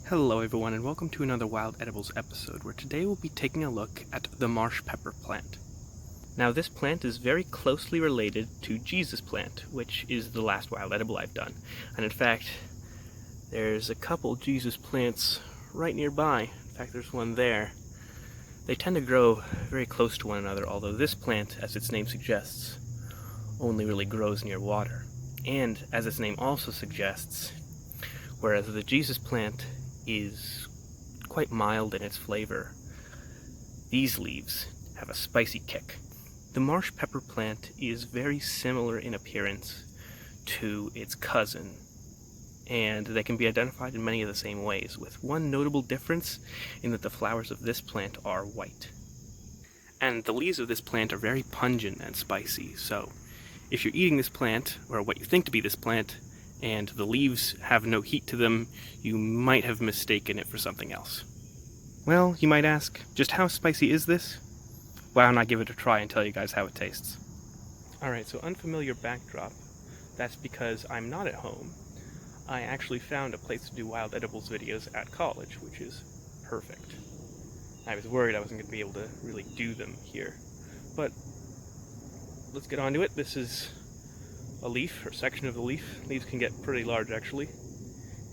Hello everyone and welcome to another Wild Edibles episode where today we'll be taking a look at the marsh pepper plant. Now this plant is very closely related to Jesus plant, which is the last wild edible I've done. And in fact, there's a couple Jesus plants right nearby. In fact, there's one there. They tend to grow very close to one another, although this plant, as its name suggests, only really grows near water. And as its name also suggests, whereas the Jesus plant is quite mild in its flavor, these leaves have a spicy kick. The marsh pepper plant is very similar in appearance to its cousin, and they can be identified in many of the same ways, with one notable difference in that the flowers of this plant are white. And the leaves of this plant are very pungent and spicy, so if you're eating this plant, or what you think to be this plant, and the leaves have no heat to them, you might have mistaken it for something else. Well, you might ask, just how spicy is this? Why don't I give it a try and tell you guys how it tastes? Alright, so unfamiliar backdrop. That's because I'm not at home. I actually found a place to do wild edibles videos at college, which is perfect. I was worried I wasn't going to be able to really do them here. But let's get on to it. This is a leaf, or section of the leaf. Leaves can get pretty large actually.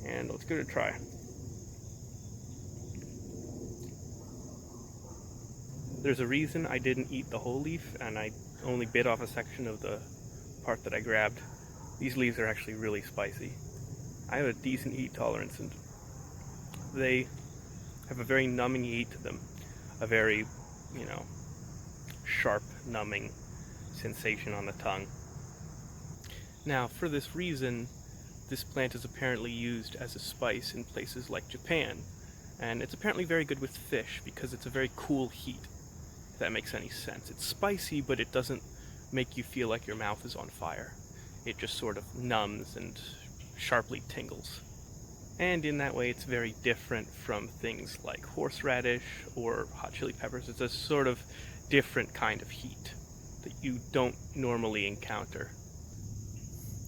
And let's give it a try. There's a reason I didn't eat the whole leaf and I only bit off a section of the part that I grabbed. These leaves are actually really spicy. I have a decent heat tolerance and they have a very numbing heat to them. A very, sharp, numbing sensation on the tongue. Now, for this reason, this plant is apparently used as a spice in places like Japan, and it's apparently very good with fish because it's a very cool heat, if that makes any sense. It's spicy, but it doesn't make you feel like your mouth is on fire. It just sort of numbs and sharply tingles. And in that way, it's very different from things like horseradish or hot chili peppers. It's a sort of different kind of heat that you don't normally encounter.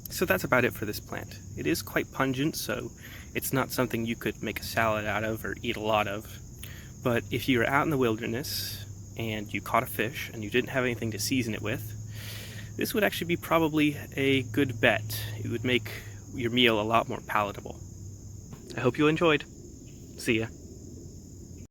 So that's about it for this plant. It is quite pungent, so it's not something you could make a salad out of or eat a lot of. But if you were out in the wilderness and you caught a fish and you didn't have anything to season it with, this would actually be probably a good bet. It would make your meal a lot more palatable. I hope you enjoyed. See ya.